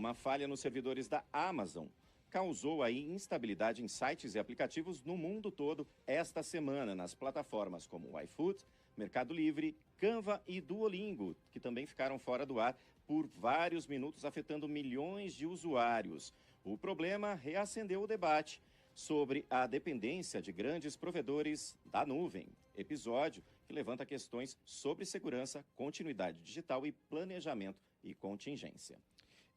Uma falha nos servidores da Amazon causou aí instabilidade em sites e aplicativos no mundo todo esta semana, nas plataformas como o iFood, Mercado Livre, Canva e Duolingo, que também ficaram fora do ar por vários minutos, afetando milhões de usuários. O problema reacendeu o debate sobre a dependência de grandes provedores da nuvem. Episódio que levanta questões sobre segurança, continuidade digital e planejamento e contingência.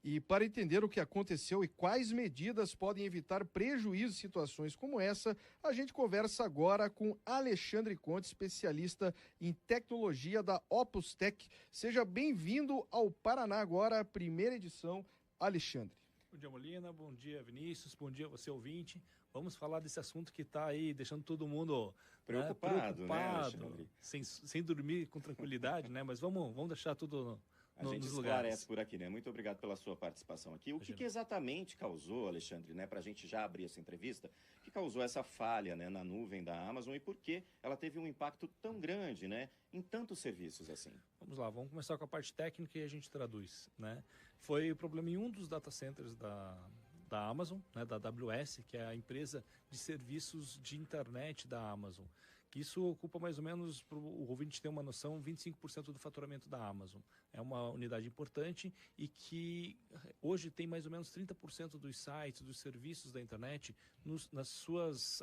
E para entender o que aconteceu e quais medidas podem evitar prejuízos em situações como essa, a gente conversa agora com Alexandre Conte, especialista em tecnologia da Opus Tech. Seja bem-vindo ao Paraná Agora, primeira edição, Alexandre. Bom dia, Molina. Bom dia, Vinícius. Bom dia, você ouvinte. Vamos falar desse assunto que está aí deixando todo mundo preocupado, né, Alexandre? Sem dormir com tranquilidade, né? Mas vamos deixar tudo a gente esclarece por aqui, né? Muito obrigado pela sua participação aqui. O que exatamente causou, Alexandre, né, para a gente já abrir essa entrevista, que causou essa falha, né, na nuvem da Amazon e por que ela teve um impacto tão grande, né, em tantos serviços assim? Vamos lá, vamos começar com a parte técnica e a gente traduz, né? Foi o problema em um dos data centers da Amazon, né, da AWS, que é a empresa de serviços de internet da Amazon, que isso ocupa mais ou menos, para o ouvinte ter uma noção, 25% do faturamento da Amazon. É uma unidade importante e que hoje tem mais ou menos 30% dos sites, dos serviços da internet nas suas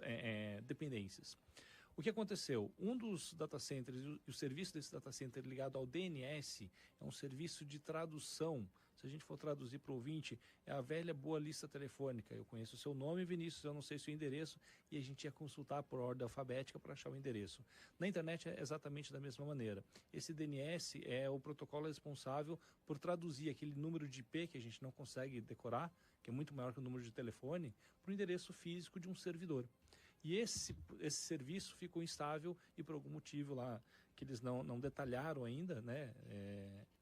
dependências. O que aconteceu? Um dos data centers, e o serviço desse data center ligado ao DNS, é um serviço de tradução. Se a gente for traduzir para o ouvinte, é a velha boa lista telefônica. Eu conheço o seu nome, Vinícius, eu não sei o seu endereço, e a gente ia consultar por ordem alfabética para achar o endereço. Na internet é exatamente da mesma maneira. Esse DNS é o protocolo responsável por traduzir aquele número de IP que a gente não consegue decorar, que é muito maior que o número de telefone, para o endereço físico de um servidor. E esse serviço ficou instável e por algum motivo lá que eles não detalharam ainda, né,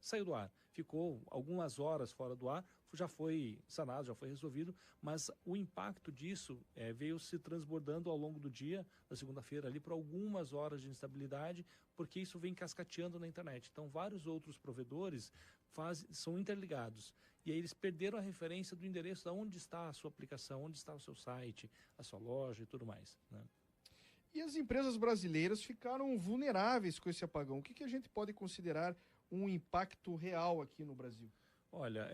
saiu do ar. Ficou algumas horas fora do ar, já foi sanado, já foi resolvido, mas o impacto disso veio se transbordando ao longo do dia, da segunda-feira ali, por algumas horas de instabilidade, porque isso vem cascateando na internet. Então vários outros provedores são interligados. E aí eles perderam a referência do endereço de onde está a sua aplicação, onde está o seu site, a sua loja e tudo mais, né? E as empresas brasileiras ficaram vulneráveis com esse apagão. O que a gente pode considerar um impacto real aqui no Brasil? Olha,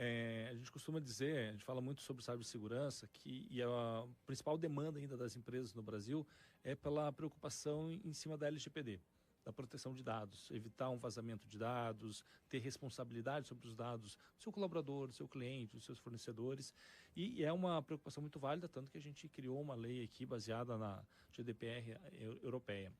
a gente costuma dizer, a gente fala muito sobre cibersegurança, e a principal demanda ainda das empresas no Brasil é pela preocupação em cima da LGPD. Da proteção de dados, evitar um vazamento de dados, ter responsabilidade sobre os dados do seu colaborador, do seu cliente, dos seus fornecedores. E é uma preocupação muito válida, tanto que a gente criou uma lei aqui baseada na GDPR europeia.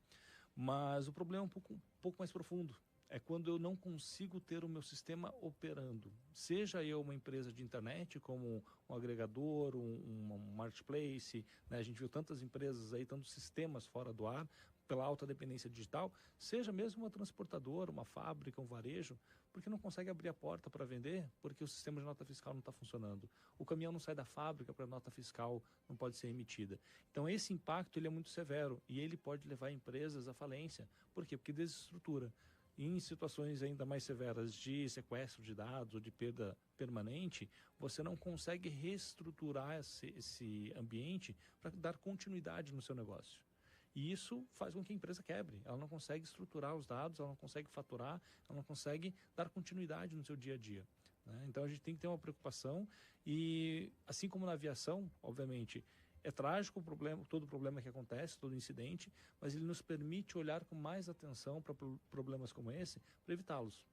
Mas o problema é um pouco mais profundo. É quando eu não consigo ter o meu sistema operando. Seja eu uma empresa de internet, como um agregador, um marketplace, né? A gente viu tantas empresas aí, tantos sistemas fora do ar, pela alta dependência digital, seja mesmo uma transportadora, uma fábrica, um varejo, porque não consegue abrir a porta para vender, porque o sistema de nota fiscal não está funcionando. O caminhão não sai da fábrica para a nota fiscal não pode ser emitida. Então esse impacto ele é muito severo e ele pode levar empresas à falência. Por quê? Porque desestrutura. Em situações ainda mais severas de sequestro de dados ou de perda permanente, você não consegue reestruturar esse ambiente para dar continuidade no seu negócio. E isso faz com que a empresa quebre. Ela não consegue estruturar os dados, ela não consegue faturar, ela não consegue dar continuidade no seu dia a dia, né? Então a gente tem que ter uma preocupação e, assim como na aviação, obviamente, é trágico o problema, todo o problema que acontece, todo incidente, mas ele nos permite olhar com mais atenção para problemas como esse, para evitá-los.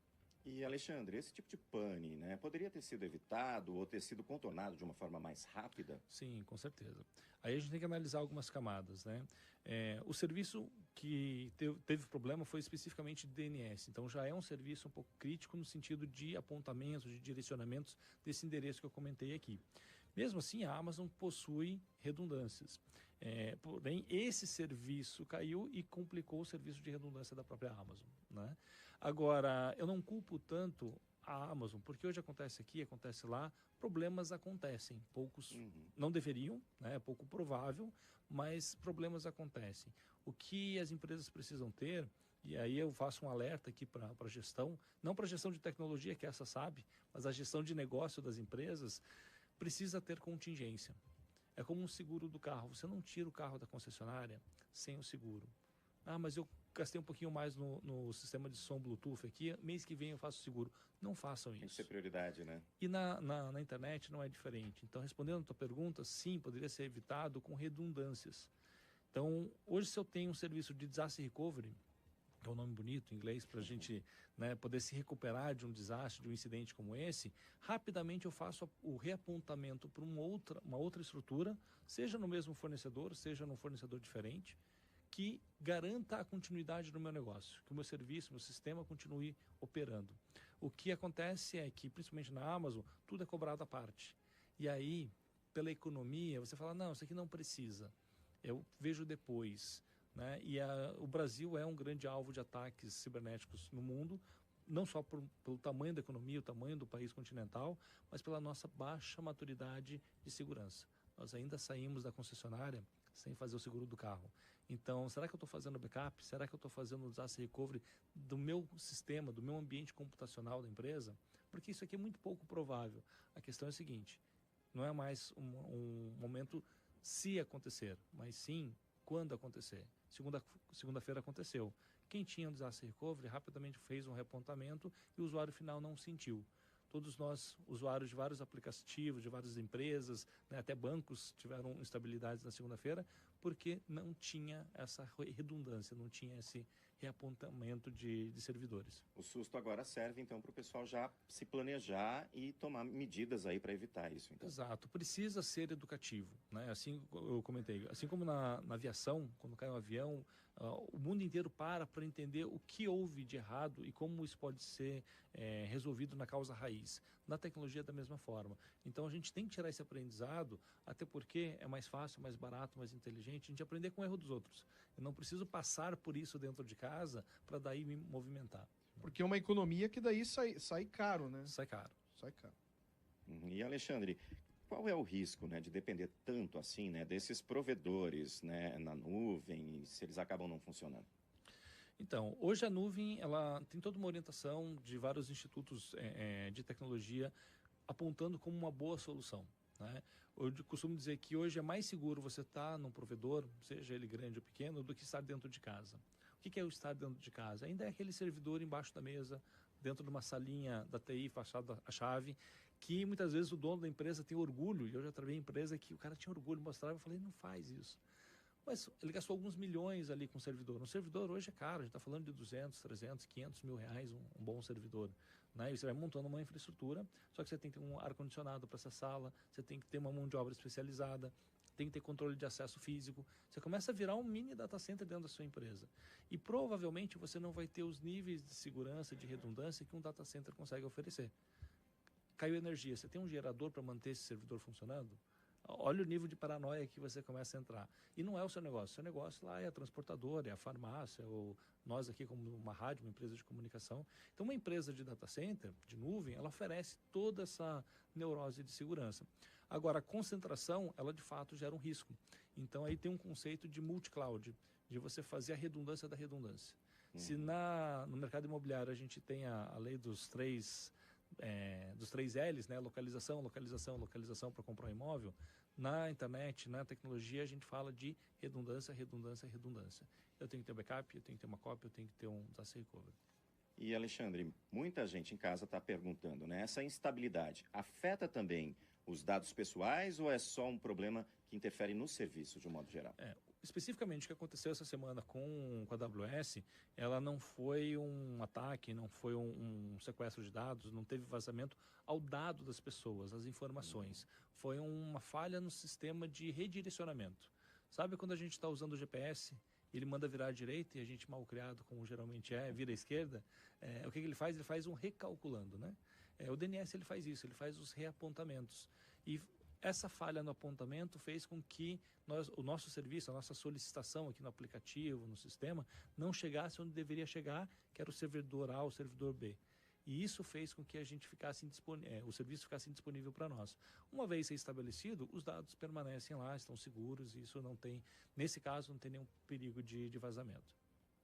E, Alexandre, esse tipo de pane, né, poderia ter sido evitado ou ter sido contornado de uma forma mais rápida? Sim, com certeza. Aí a gente tem que analisar algumas camadas, né? O serviço que teve problema foi especificamente de DNS, então já é um serviço um pouco crítico no sentido de apontamentos, de direcionamentos desse endereço que eu comentei aqui. Mesmo assim, a Amazon possui redundâncias. Porém, esse serviço caiu e complicou o serviço de redundância da própria Amazon, né? Agora, eu não culpo tanto a Amazon, porque hoje acontece aqui, acontece lá, problemas acontecem. Poucos não deveriam, né? É pouco provável, mas problemas acontecem. O que as empresas precisam ter E aí eu faço um alerta aqui para a gestão, não para a gestão de tecnologia, que essa sabe, mas a gestão de negócio das empresas precisa ter contingência. É como um seguro do carro. Você não tira o carro da concessionária sem o seguro. Ah, mas eu gastei um pouquinho mais no sistema de som Bluetooth aqui, mês que vem eu faço seguro. Não façam isso. Tem que ser prioridade, né? E na internet não é diferente. Então, respondendo a tua pergunta, sim, poderia ser evitado com redundâncias. Então, hoje se eu tenho um serviço de disaster recovery, que é um nome bonito em inglês, para a gente, né, poder se recuperar de um desastre, de um incidente como esse, rapidamente eu faço o reapontamento para uma outra estrutura, seja no mesmo fornecedor, seja num fornecedor diferente, que garanta a continuidade do meu negócio, que o meu serviço, meu sistema continue operando. O que acontece é que, principalmente na Amazon, tudo é cobrado à parte. E aí, pela economia, você fala, não, isso aqui não precisa, eu vejo depois. Né? E o Brasil é um grande alvo de ataques cibernéticos no mundo, não só pelo tamanho da economia, o tamanho do país continental, mas pela nossa baixa maturidade de segurança. Nós ainda saímos da concessionária sem fazer o seguro do carro. Então, será que eu estou fazendo backup? Será que eu estou fazendo o disaster recovery do meu sistema, do meu ambiente computacional da empresa? Porque isso aqui é muito pouco provável. A questão é a seguinte, não é mais um momento se acontecer, mas sim quando acontecer. Segunda-feira aconteceu. Quem tinha um disaster recovery rapidamente fez um reapontamento e o usuário final não sentiu. Todos nós, usuários de vários aplicativos, de várias empresas, né, até bancos tiveram instabilidades na segunda-feira, porque não tinha essa redundância, não tinha esse reapontamento de servidores. O susto agora serve, então, para o pessoal já se planejar e tomar medidas aí para evitar isso. Então. Exato, precisa ser educativo, né? Assim eu comentei, assim como na aviação, quando cai um avião, o mundo inteiro para entender o que houve de errado e como isso pode ser resolvido na causa raiz. Na tecnologia da mesma forma. Então a gente tem que tirar esse aprendizado, até porque é mais fácil, mais barato, mais inteligente a gente aprender com o erro dos outros. Eu não preciso passar por isso dentro de casa para daí me movimentar. Porque é uma economia que daí sai caro, né? Sai caro. Sai caro. E Alexandre, qual é o risco, né, de depender tanto assim, né, desses provedores, né, na nuvem, se eles acabam não funcionando? Então, hoje a nuvem ela tem toda uma orientação de vários institutos de tecnologia apontando como uma boa solução. Né? Eu costumo dizer que hoje é mais seguro você estar num provedor, seja ele grande ou pequeno, do que estar dentro de casa. O que é o estar dentro de casa? Ainda é aquele servidor embaixo da mesa, dentro de uma salinha da TI, fechada a chave, que muitas vezes o dono da empresa tem orgulho, e eu já trabalhei em empresa que o cara tinha orgulho, mostrava, eu falei, não faz isso. Mas ele gastou alguns milhões ali com o servidor. Um servidor hoje é caro, a gente está falando de 200, 300, 500 mil reais um bom servidor. Né? E você vai montando uma infraestrutura, só que você tem que ter um ar-condicionado para essa sala, você tem que ter uma mão de obra especializada, tem que ter controle de acesso físico. Você começa a virar um mini data center dentro da sua empresa. E provavelmente você não vai ter os níveis de segurança, de redundância que um data center consegue oferecer. Caiu energia, você tem um gerador para manter esse servidor funcionando? Olha o nível de paranoia que você começa a entrar. E não é o seu negócio lá é a transportadora, é a farmácia, ou nós aqui como uma rádio, uma empresa de comunicação. Então uma empresa de data center, de nuvem, ela oferece toda essa neurose de segurança. Agora, a concentração, ela de fato gera um risco. Então aí tem um conceito de multi-cloud, de você fazer a redundância da redundância. Se no mercado imobiliário a gente tem a lei dos três L's, né? Localização, localização, localização para comprar um imóvel. Na internet, na tecnologia, a gente fala de redundância, redundância, redundância. Eu tenho que ter backup, eu tenho que ter uma cópia, eu tenho que ter um disaster recovery. E Alexandre, muita gente em casa está perguntando, né? Essa instabilidade afeta também os dados pessoais ou é só um problema que interfere no serviço de um modo geral? Especificamente o que aconteceu essa semana com a AWS, ela não foi um ataque, não foi um sequestro de dados, não teve vazamento ao dado das pessoas, as informações. Foi uma falha no sistema de redirecionamento. Sabe quando a gente está usando o GPS, ele manda virar à direita e a gente mal criado, como geralmente vira à esquerda? O que ele faz? Ele faz um recalculando, né? O DNS ele faz isso, ele faz os reapontamentos. E essa falha no apontamento fez com que o nosso serviço, a nossa solicitação aqui no aplicativo, no sistema, não chegasse onde deveria chegar, que era o servidor A, o servidor B. E isso fez com que a gente o serviço ficasse indisponível para nós. Uma vez estabelecido, os dados permanecem lá, estão seguros, e isso não tem, nesse caso, não tem nenhum perigo de vazamento.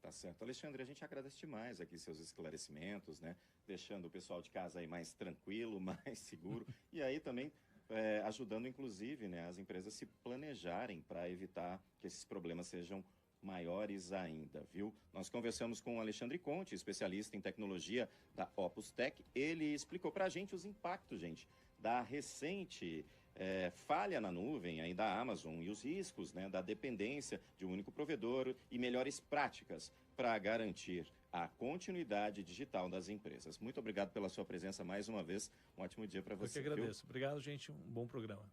Tá certo. Alexandre, a gente agradece demais aqui seus esclarecimentos, né? Deixando o pessoal de casa aí mais tranquilo, mais seguro. E aí também ajudando, inclusive, né, as empresas se planejarem para evitar que esses problemas sejam maiores ainda, viu? Nós conversamos com o Alexandre Conte, especialista em tecnologia da Opus Tech. Ele explicou para a gente os impactos, gente, da recente falha na nuvem aí da Amazon e os riscos, né, da dependência de um único provedor e melhores práticas para garantir a continuidade digital das empresas. Muito obrigado pela sua presença mais uma vez. Um ótimo dia para você. Eu que agradeço. Viu? Obrigado, gente. Um bom programa.